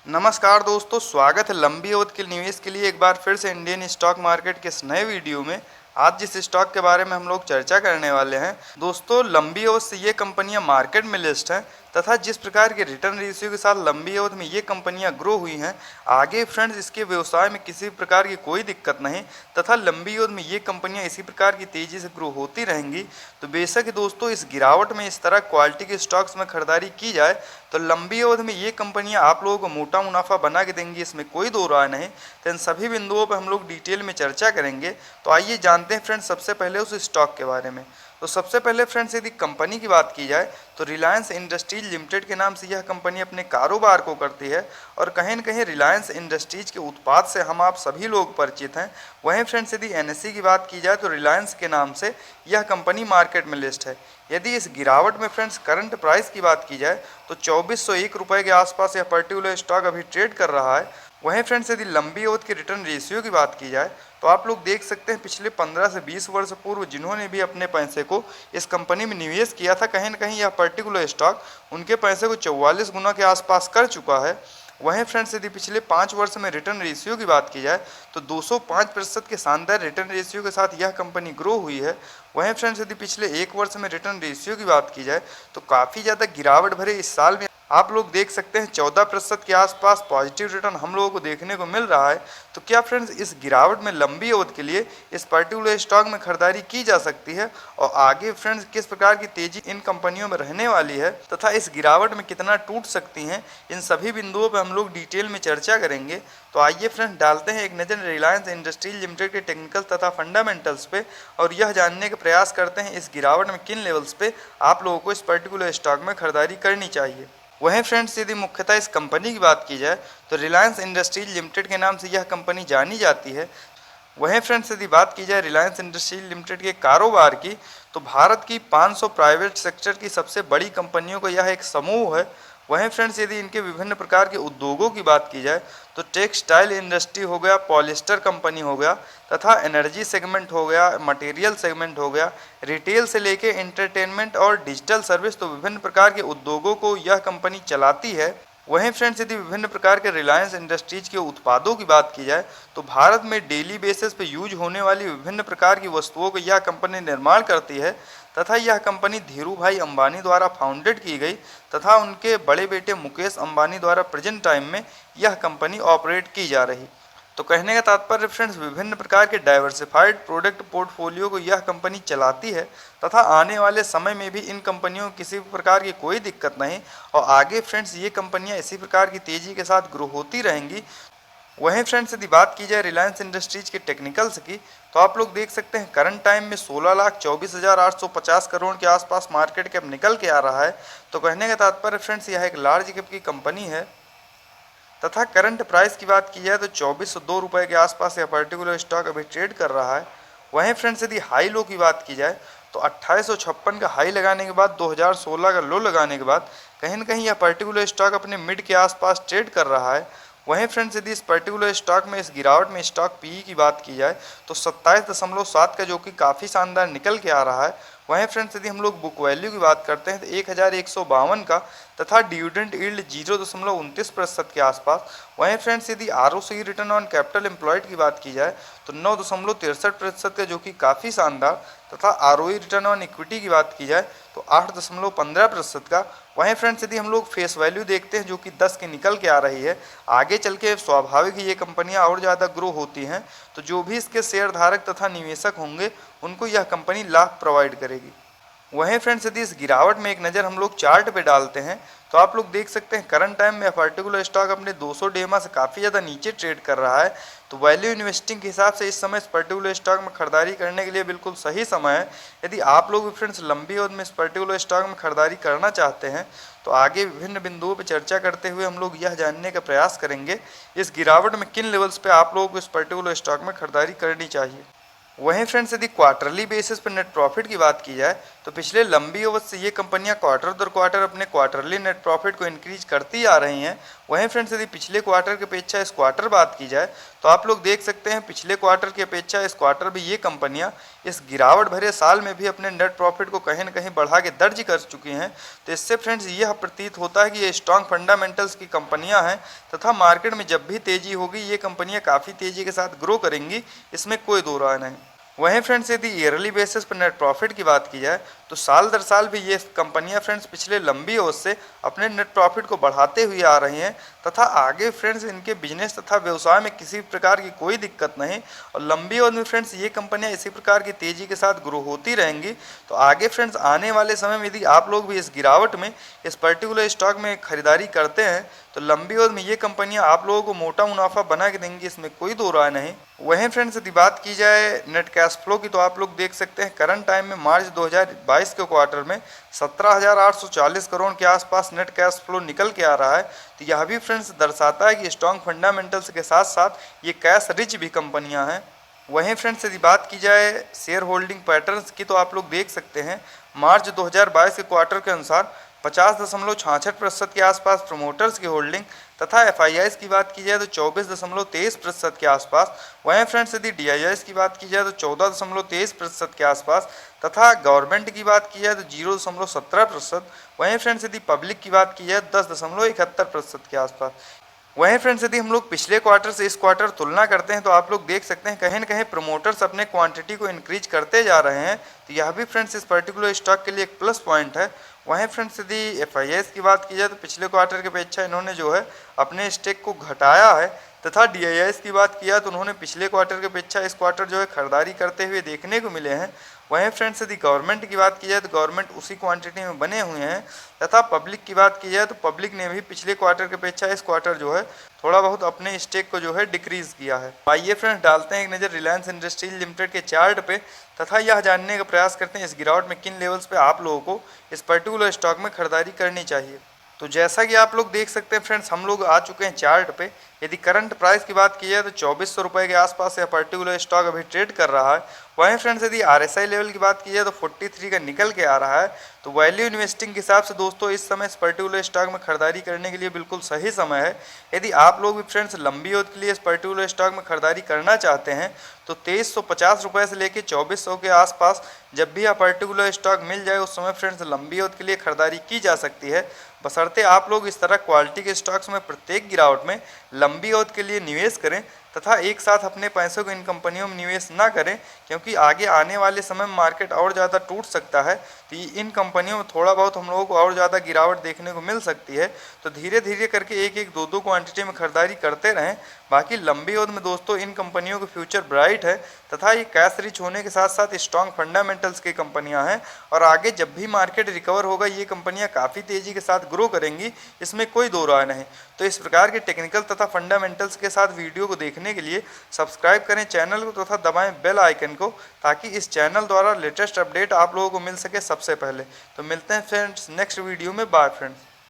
नमस्कार दोस्तों, स्वागत है लंबी अवधि के निवेश के लिए एक बार फिर से इंडियन स्टॉक मार्केट के इस नए वीडियो में। आज जिस स्टॉक के बारे में हम लोग चर्चा करने वाले हैं दोस्तों, लंबी अवधि से ये कंपनियां मार्केट में लिस्ट हैं तथा जिस प्रकार के रिटर्न रेशियो के साथ लंबी अवधि में ये कंपनियां ग्रो हुई हैं, आगे फ्रेंड्स इसके व्यवसाय में किसी प्रकार की कोई दिक्कत नहीं तथा लंबी अवधि में ये कंपनियां इसी प्रकार की तेज़ी से ग्रो होती रहेंगी। तो बेशक ही दोस्तों इस गिरावट में इस तरह क्वालिटी के स्टॉक्स में खरीदारी की जाए तो लंबी अवधि में ये कंपनियां आप लोगों को मोटा मुनाफा बना के देंगी, इसमें कोई दो राय नहीं। तो इन सभी बिंदुओं पर हम लोग डिटेल में चर्चा करेंगे। तो आइए जानते हैं फ्रेंड्स सबसे पहले उस स्टॉक के बारे में। तो सबसे पहले फ्रेंड्स यदि कंपनी की बात की जाए तो रिलायंस इंडस्ट्रीज लिमिटेड के नाम से यह कंपनी अपने कारोबार को करती है और कहीं न कहीं रिलायंस इंडस्ट्रीज के उत्पाद से हम आप सभी लोग परिचित हैं। वहीं फ्रेंड्स यदि एनएसई की बात की जाए तो रिलायंस के नाम से यह कंपनी मार्केट में लिस्ट है। यदि इस गिरावट में फ्रेंड्स करंट प्राइस की बात की जाए तो 2401 रुपये के आसपास यह पर्टिकुलर स्टॉक अभी ट्रेड कर रहा है। वहीं फ्रेंड्स यदि लंबी अवधि के रिटर्न रेशियो की बात की जाए तो आप लोग देख सकते हैं पिछले 15 से 20 वर्ष पूर्व जिन्होंने भी अपने पैसे को इस कंपनी में निवेश किया था, कहीं न कहीं यह पर्टिकुलर स्टॉक उनके पैसे को 44 गुना के आसपास कर चुका है। वहीं फ्रेंड्स यदि पिछले 5 वर्ष में रिटर्न रेशियो की बात की जाए तो 205% के शानदार रिटर्न रेशियो के साथ यह कंपनी ग्रो हुई है। वहीं फ्रेंड्स यदि पिछले 1 वर्ष में रिटर्न रेशियो की बात की जाए तो काफ़ी ज़्यादा गिरावट भरे इस साल में आप लोग देख सकते हैं 14% के आसपास पॉजिटिव रिटर्न हम लोगों को देखने को मिल रहा है। तो क्या फ्रेंड्स इस गिरावट में लंबी अवधि के लिए इस पर्टिकुलर स्टॉक में खरीदारी की जा सकती है और आगे फ्रेंड्स किस प्रकार की तेजी इन कंपनियों में रहने वाली है तथा इस गिरावट में कितना टूट सकती हैं, इन सभी बिंदुओं पर हम लोग डिटेल में चर्चा करेंगे। तो आइए फ्रेंड्स डालते हैं एक नज़र रिलायंस इंडस्ट्रीज लिमिटेड के टेक्निकल तथा फंडामेंटल्स पे और यह जानने का प्रयास करते हैं इस गिरावट में किन लेवल्स पे आप लोगों को इस पर्टिकुलर स्टॉक में खरीदारी करनी चाहिए। वहीं फ्रेंड्स यदि मुख्यतः इस कंपनी की बात की जाए तो रिलायंस इंडस्ट्रीज लिमिटेड के नाम से यह कंपनी जानी जाती है। वहीं फ्रेंड्स यदि बात की जाए रिलायंस इंडस्ट्रीज लिमिटेड के कारोबार की तो भारत की 500 प्राइवेट सेक्टर की सबसे बड़ी कंपनियों का यह एक समूह है। वहीं फ्रेंड्स यदि इनके विभिन्न प्रकार के उद्योगों की बात की जाए तो टेक्सटाइल इंडस्ट्री हो गया, पॉलिस्टर कंपनी हो गया तथा एनर्जी सेगमेंट हो गया, मटेरियल सेगमेंट हो गया, रिटेल से लेके एंटरटेनमेंट और डिजिटल सर्विस, तो विभिन्न प्रकार के उद्योगों को यह कंपनी चलाती है। वहीं फ्रेंड्स यदि विभिन्न प्रकार के रिलायंस इंडस्ट्रीज के उत्पादों की बात की जाए तो भारत में डेली बेसिस पे यूज होने वाली विभिन्न प्रकार की वस्तुओं को यह कंपनी निर्माण करती है तथा यह कंपनी धीरू भाई अंबानी द्वारा फाउंडेड की गई तथा उनके बड़े बेटे मुकेश अंबानी द्वारा प्रेजेंट टाइम में यह कंपनी ऑपरेट की जा रही। तो कहने का तात्पर्य फ्रेंड्स विभिन्न प्रकार के डाइवर्सिफाइड प्रोडक्ट पोर्टफोलियो को यह कंपनी चलाती है तथा आने वाले समय में भी इन कंपनियों को किसी प्रकार की कोई दिक्कत नहीं और आगे फ्रेंड्स ये कंपनियां इसी प्रकार की तेज़ी के साथ ग्रो होती रहेंगी। वहीं फ्रेंड्स यदि बात की जाए रिलायंस इंडस्ट्रीज के टेक्निकल्स की तो आप लोग देख सकते हैं करंट टाइम में 16,24,850 करोड़ के आसपास मार्केट कैप निकल के आ रहा है। तो कहने का तात्पर्य फ्रेंड्स यह एक लार्ज कैप की कंपनी है तथा करंट प्राइस की बात की जाए तो 2402 रुपये के आसपास यह पर्टिकुलर स्टॉक अभी ट्रेड कर रहा है। वहीं फ्रेंड्स यदि हाई लो की बात की जाए तो 2856 का हाई लगाने के बाद 2016 का लो लगाने के बाद कहीं न कहीं यह पर्टिकुलर स्टॉक अपने मिड के आसपास ट्रेड कर रहा है। वहीं फ्रेंड्स यदि इस पर्टिकुलर स्टॉक में इस गिरावट में स्टॉक पीई की बात की जाए तो 27.7 का, जो कि काफ़ी शानदार निकल के आ रहा है। वहीं फ्रेंड्स यदि हम लोग बुक वैल्यू की बात करते हैं तो 1152 का तथा डिविडेंड यील्ड 0.29% के आसपास। वहीं फ्रेंड्स यदि ROC return on capital employed की बात की जाए तो 9.63% का, जो कि काफ़ी शानदार, तथा आरओई रिटर्न ऑन इक्विटी की बात की जाए तो 8.15% का। वहीं फ्रेंड्स यदि हम लोग फेस वैल्यू देखते हैं जो कि 10 की निकल के आ रही है, आगे चल के स्वाभाविक ही ये कंपनियां और ज़्यादा ग्रो होती हैं तो जो भी इसके शेयर धारक तथा निवेशक होंगे उनको यह कंपनी लाभ प्रोवाइड करेगी। वहीं फ्रेंड्स यदि इस गिरावट में एक नज़र हम लोग चार्ट पे डालते हैं तो आप लोग देख सकते हैं करंट टाइम में पर्टिकुलर स्टॉक अपने 200 डेमा से काफ़ी ज़्यादा नीचे ट्रेड कर रहा है। तो वैल्यू इन्वेस्टिंग के हिसाब से इस समय इस पर्टिकुलर स्टॉक में खरीदारी करने के लिए बिल्कुल सही समय है। यदि आप लोग भी फ्रेंड्स लंबी अवधि में इस पर्टिकुलर स्टॉक में खरीदारी करना चाहते हैं तो आगे विभिन्न बिंदुओं पर चर्चा करते हुए हम लोग यह जानने का प्रयास करेंगे इस गिरावट में किन लेवल्स पर आप लोगों को इस पर्टिकुलर स्टॉक में खरीदारी करनी चाहिए। वहीं फ्रेंड्स यदि क्वार्टरली बेसिस पर नेट प्रॉफिट की बात की जाए तो पिछले लंबी अवधि से ये कंपनियां क्वार्टर दर क्वार्टर अपने क्वार्टरली नेट प्रॉफिट को इंक्रीज करती आ रही हैं। वहीं फ्रेंड्स यदि पिछले क्वार्टर की अपेक्षा इस क्वार्टर बात की जाए तो आप लोग देख सकते हैं पिछले क्वार्टर की अपेक्षा इस क्वार्टर भी ये कंपनियां इस गिरावट भरे साल में भी अपने नेट प्रॉफिट को कहीं न कहीं बढ़ा के दर्ज कर चुकी हैं। तो इससे फ्रेंड्स यह प्रतीत होता है कि ये स्ट्रॉन्ग फंडामेंटल्स की कंपनियां हैं तथा मार्केट में जब भी तेजी होगी ये कंपनियां काफ़ी तेजी के साथ ग्रो करेंगी, इसमें कोई दो राय नहीं। वहीं फ्रेंड्स यदि ईयरली बेसिस पर नेट प्रॉफिट की बात की जाए तो साल दर साल भी ये कंपनियां फ्रेंड्स पिछले लंबी अवधि से अपने नेट प्रॉफिट को बढ़ाते हुए आ रही हैं तथा आगे फ्रेंड्स इनके बिजनेस तथा व्यवसाय में किसी प्रकार की कोई दिक्कत नहीं और लंबी अवधि में फ्रेंड्स ये कंपनियां इसी प्रकार की तेजी के साथ ग्रो होती रहेंगी। तो आगे फ्रेंड्स आने वाले समय में यदि आप लोग भी इस गिरावट में इस पर्टिकुलर स्टॉक में खरीदारी करते हैं तो लंबी अवधि में ये कंपनियां आप लोगों को मोटा मुनाफा बना के देंगी, इसमें कोई दो राय नहीं। वहीं फ्रेंड्स यदि बात की जाए नेट कैश फ्लो की तो आप लोग देख सकते हैं करंट टाइम में मार्च 2022 के क्वार्टर में 17,840 करोड़ के आसपास नेट कैश फ्लो निकल के आ रहा है। तो यह भी फ्रेंड्स दर्शाता है कि स्ट्रॉन्ग फंडामेंटल्स के साथ साथ ये कैश रिच भी कंपनियां हैं। वहीं फ्रेंड्स यदि बात की जाए शेयर होल्डिंग पैटर्न्स की तो आप लोग देख सकते हैं मार्च 2022 के क्वार्टर के अनुसार 50.66% के आसपास प्रमोटर्स की होल्डिंग तथा एफआईआईस की बात की जाए तो 24.23% के आसपास। वहीं फ्रेंड्स यदि डीआईआईस की बात की जाए तो 14.23% के आसपास तथा गवर्नमेंट की बात की जाए तो 0.17%। वहीं फ्रेंड्स यदि पब्लिक की बात की जाए 10.71% के आसपास। वहीं फ्रेंड्स यदि हम लोग पिछले क्वार्टर से इस क्वार्टर तुलना करते हैं तो आप लोग देख सकते हैं कहीं न कहीं प्रमोटर्स अपने क्वांटिटी को इंक्रीज करते जा रहे हैं। तो यह भी फ्रेंड्स इस पर्टिकुलर स्टॉक के लिए एक प्लस पॉइंट है। वहीं फ्रेंड्स यदि एफआईआईस की बात की जाए तो पिछले क्वार्टर की अपेक्षा इन्होंने जो है अपने स्टेक को घटाया है तथा डीआईआईस की बात किया तो उन्होंने पिछले क्वार्टर की अपेक्षा इस क्वार्टर जो है खरीदारी करते हुए देखने को मिले हैं। वहीं फ्रेंड्स यदि गवर्नमेंट की बात की जाए तो गवर्नमेंट उसी क्वांटिटी में बने हुए हैं तथा पब्लिक की बात की जाए तो पब्लिक ने भी पिछले क्वार्टर की अपेक्षा इस क्वार्टर जो है थोड़ा बहुत अपने स्टेक को जो है डिक्रीज किया है। आइए फ्रेंड्स डालते हैं एक नज़र रिलायंस इंडस्ट्रीज लिमिटेड के चार्ट पे तथा यह जानने का प्रयास करते हैं इस गिरावट में किन लेवल्स पे आप लोगों को इस पर्टिकुलर स्टॉक में खरीदारी करनी चाहिए। तो जैसा कि आप लोग देख सकते हैं फ्रेंड्स हम लोग आ चुके हैं चार्ट पे। यदि करंट प्राइस की बात की जाए तो 2400 रुपये के आसपास यह पर्टिकुलर स्टॉक अभी ट्रेड कर रहा है। वहीं फ्रेंड्स यदि आरएसआई लेवल की बात की जाए तो 43 का निकल के आ रहा है। तो वैल्यू इन्वेस्टिंग के हिसाब से दोस्तों इस समय इस पर्टिकुलर स्टॉक में खरीदारी करने के लिए बिल्कुल सही समय है। यदि आप लोग भी फ्रेंड्स लंबी अवधि के लिए इस पर्टिकुलर स्टॉक में खरीदारी करना चाहते हैं तो 2350 रुपये से लेकर 2400 के आसपास जब भी यह पर्टिकुलर स्टॉक मिल जाए उस समय फ्रेंड्स लंबी अवधि के लिए खरीदारी की जा सकती है, बशर्ते आप लोग इस तरह क्वालिटी के स्टॉक्स में प्रत्येक गिरावट में लंबी अवधि के लिए निवेश करें तथा एक साथ अपने पैसों को इन कंपनियों में निवेश ना करें, क्योंकि आगे आने वाले समय में मार्केट और ज़्यादा टूट सकता है। तो इन कंपनियों में थोड़ा बहुत हम लोगों को और ज़्यादा गिरावट देखने को मिल सकती है। तो धीरे धीरे करके एक एक दो दो क्वांटिटी में खरीदारी करते रहें। बाकी लंबी अवधि में दोस्तों इन कंपनियों का फ्यूचर ब्राइट है तथा ये कैश रिच होने के साथ साथ स्ट्रॉन्ग फंडामेंटल्स की कंपनियां हैं और आगे जब भी मार्केट रिकवर होगा ये कंपनियां काफ़ी तेज़ी के साथ ग्रो करेंगी, इसमें कोई दो राय नहीं। तो इस प्रकार के टेक्निकल तथा फंडामेंटल्स के साथ वीडियो को देखने के लिए सब्सक्राइब करें चैनल को तथा दबाएं बेल आइकन को, ताकि इस चैनल द्वारा लेटेस्ट अपडेट आप लोगों को मिल सके सबसे पहले। तो मिलते हैं फ्रेंड्स नेक्स्ट वीडियो में। Bye friends.